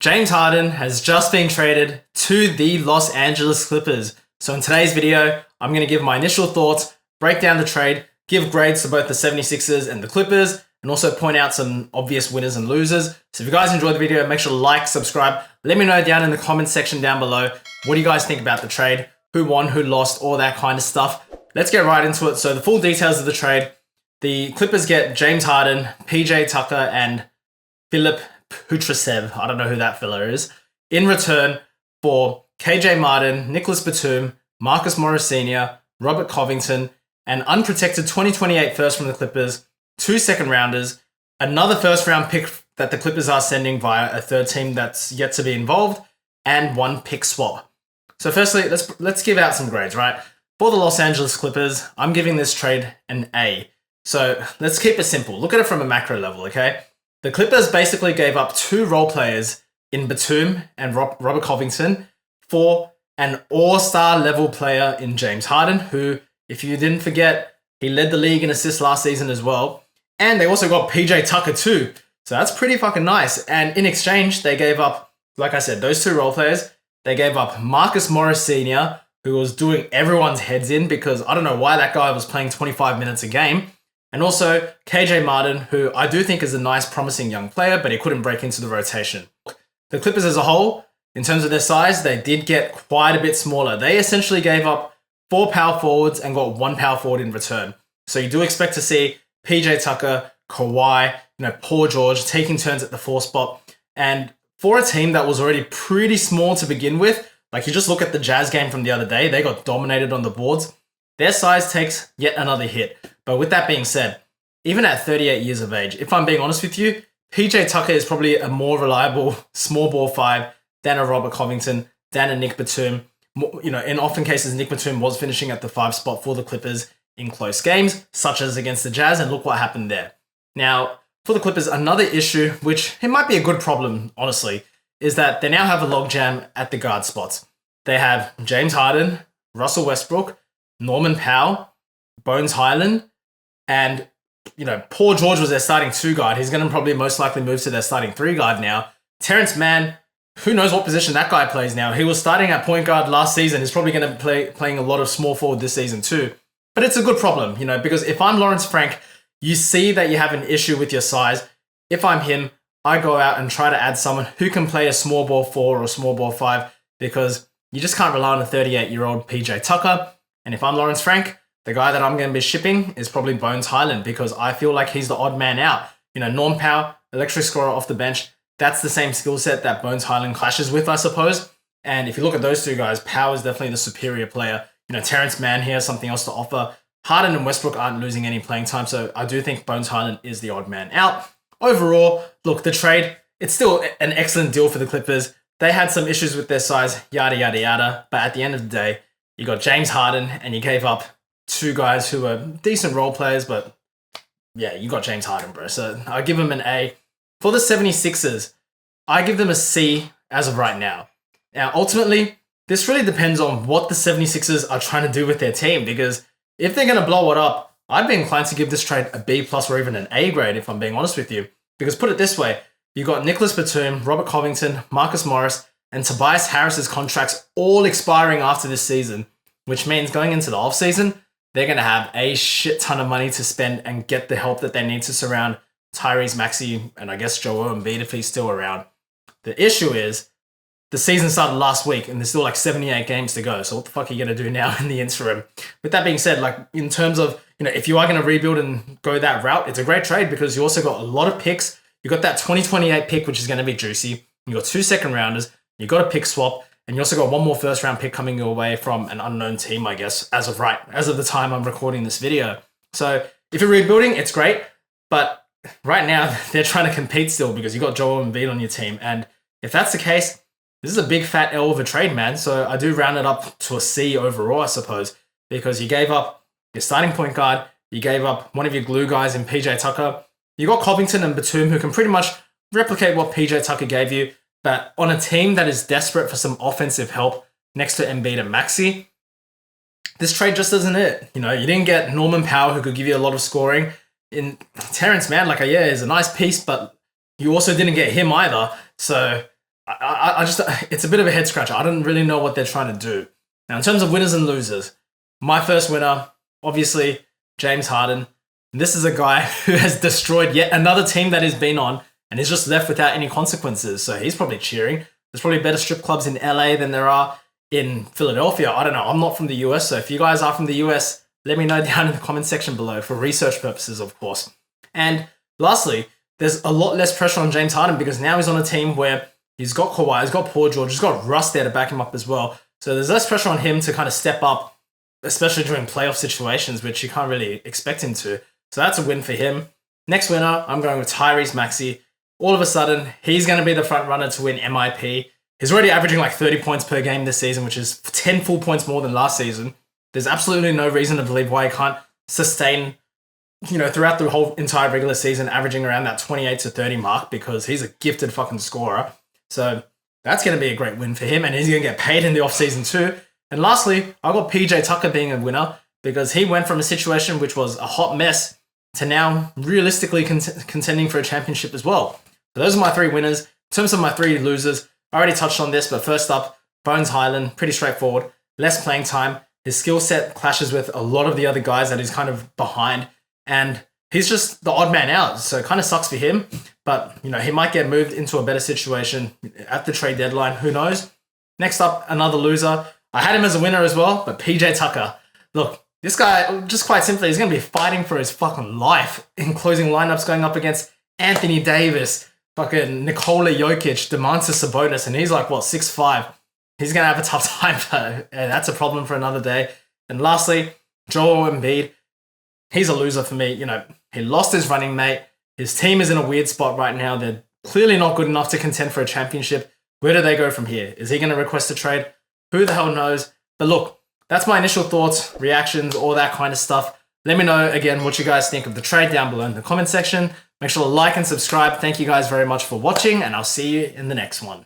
James Harden has just been traded to the Los Angeles Clippers. So in today's video, I'm going to give my initial thoughts, break down the trade, give grades to both the 76ers and the Clippers, and also point out some obvious winners and losers. So if you guys enjoyed the video, make sure to like, subscribe. Let me know down in the comments section down below, what do you guys think about the trade? Who won, who lost, all that kind of stuff. Let's get right into it. So the full details of the trade. The Clippers get James Harden, PJ Tucker, and Philip Putrasev, I don't know who that fella is, in return for KJ Martin, Nicholas Batum, Marcus Morris Sr., Robert Covington, an unprotected 2028 first from the Clippers, 2 second rounders, another first round pick that the Clippers are sending via a third team that's yet to be involved, and 1 pick swap. So firstly, let's give out some grades, right? For the Los Angeles Clippers, I'm giving this trade an A. So let's keep it simple. Look at it from a macro level, okay? The Clippers basically gave up 2 role players in Batum and Robert Covington for an all-star level player in James Harden, who, if you didn't forget, he led the league in assists last season as well. And they also got PJ Tucker too. So that's pretty fucking nice. And in exchange, they gave up, like I said, those 2 role players. They gave up Marcus Morris Sr., who was doing everyone's heads in because I don't know why that guy was playing 25 minutes a game. And also KJ Martin, who I do think is a nice, promising young player, but he couldn't break into the rotation. The Clippers as a whole, in terms of their size, they did get quite a bit smaller. They essentially gave up 4 power forwards and got 1 power forward in return. So you do expect to see PJ Tucker, Kawhi, Paul George taking turns at the 4 spot. And for a team that was already pretty small to begin with, like you just look at the Jazz game from the other day, they got dominated on the boards. Their size takes yet another hit. But with that being said, even at 38 years of age, if I'm being honest with you, PJ Tucker is probably a more reliable small ball 5 than a Robert Covington, than a Nick Batum. In often cases, Nick Batum was finishing at the 5 spot for the Clippers in close games, such as against the Jazz, and look what happened there. Now, for the Clippers, another issue, which it might be a good problem, honestly, is that they now have a logjam at the guard spots. They have James Harden, Russell Westbrook, Norman Powell, Bones Highland, and Paul George was their starting 2 guard. He's going to probably most likely move to their starting 3 guard now. Terrence Mann, who knows what position that guy plays now. He was starting at point guard last season. He's probably going to playing a lot of small forward this season too. But it's a good problem, because if I'm Lawrence Frank, you see that you have an issue with your size. If I'm him, I go out and try to add someone who can play a small ball 4 or small ball 5 because you just can't rely on a 38-year-old PJ Tucker. And if I'm Lawrence Frank, the guy that I'm going to be shipping is probably Bones Highland because I feel like he's the odd man out. Norm Powell, electric scorer off the bench, that's the same skill set that Bones Highland clashes with, I suppose. And if you look at those 2 guys, Powell is definitely the superior player. Terrence Mann here has something else to offer. Harden and Westbrook aren't losing any playing time, so I do think Bones Highland is the odd man out. Overall, look, the trade, it's still an excellent deal for the Clippers. They had some issues with their size, yada, yada, yada. But at the end of the day, you got James Harden and you gave up 2 guys who are decent role players, but yeah, you got James Harden, bro. So I give him an A. For the 76ers, I give them a C as of right now. Now, ultimately, this really depends on what the 76ers are trying to do with their team, because if they're going to blow it up, I'd be inclined to give this trade a B+ or even an A grade, if I'm being honest with you. Because put it this way, you got Nicholas Batum, Robert Covington, Marcus Morris, and Tobias Harris's contracts all expiring after this season, which means going into the offseason, they're going to have a shit ton of money to spend and get the help that they need to surround Tyrese Maxey and I guess Joel Embiid if he's still around. The issue is the season started last week and there's still like 78 games to go. So what the fuck are you going to do now in the interim? With that being said, like in terms of, if you are going to rebuild and go that route, it's a great trade because you also got a lot of picks. You got that 2028 pick, which is going to be juicy. You got 2 second rounders. You got a pick swap. And you also got 1 more first round pick coming your way from an unknown team, I guess, as of the time I'm recording this video. So if you're rebuilding, it's great. But right now, they're trying to compete still because you got Joel Embiid on your team. And if that's the case, this is a big fat L of a trade, man. So I do round it up to a C overall, I suppose, because you gave up your starting point guard. You gave up one of your glue guys in PJ Tucker. You got Covington and Batum who can pretty much replicate what PJ Tucker gave you. But on a team that is desperate for some offensive help next to Embiid and Maxey, this trade just isn't it. You didn't get Norman Powell who could give you a lot of scoring. In Terrence Mann, is a nice piece, but you also didn't get him either. So I just, it's a bit of a head scratcher. I don't really know what they're trying to do. Now, in terms of winners and losers, my first winner, obviously, James Harden. This is a guy who has destroyed yet another team that he's been on and is just left without any consequences. So he's probably cheering. There's probably better strip clubs in LA than there are in Philadelphia. I don't know. I'm not from the US. So if you guys are from the US, let me know down in the comment section below for research purposes, of course. And lastly, there's a lot less pressure on James Harden because now he's on a team where he's got Kawhi, he's got Paul George, he's got Russ there to back him up as well. So there's less pressure on him to kind of step up, especially during playoff situations, which you can't really expect him to. So that's a win for him. Next winner, I'm going with Tyrese Maxey. All of a sudden, he's going to be the front runner to win MIP. He's already averaging like 30 points per game this season, which is 10 full points more than last season. There's absolutely no reason to believe why he can't sustain, throughout the whole entire regular season, averaging around that 28 to 30 mark because he's a gifted fucking scorer. So that's going to be a great win for him, and he's going to get paid in the offseason too. And lastly, I got PJ Tucker being a winner because he went from a situation which was a hot mess to now realistically contending for a championship as well. So those are my three winners. In terms of my three losers, I already touched on this, but first up, Bones Highland, pretty straightforward. Less playing time. His skill set clashes with a lot of the other guys that he's kind of behind, and he's just the odd man out. So it kind of sucks for him, but he might get moved into a better situation at the trade deadline. Who knows? Next up, another loser. I had him as a winner as well, but PJ Tucker. Look, this guy, just quite simply, he's going to be fighting for his fucking life in closing lineups going up against Anthony Davis, fucking Nikola Jokic, Domantas Sabonis, and he's like, 6'5". He's going to have a tough time, but that's a problem for another day. And lastly, Joel Embiid. He's a loser for me. He lost his running mate. His team is in a weird spot right now. They're clearly not good enough to contend for a championship. Where do they go from here? Is he going to request a trade? Who the hell knows? But look, that's my initial thoughts, reactions, all that kind of stuff. Let me know, again, what you guys think of the trade down below in the comment section. Make sure to like and subscribe. Thank you guys very much for watching, and I'll see you in the next one.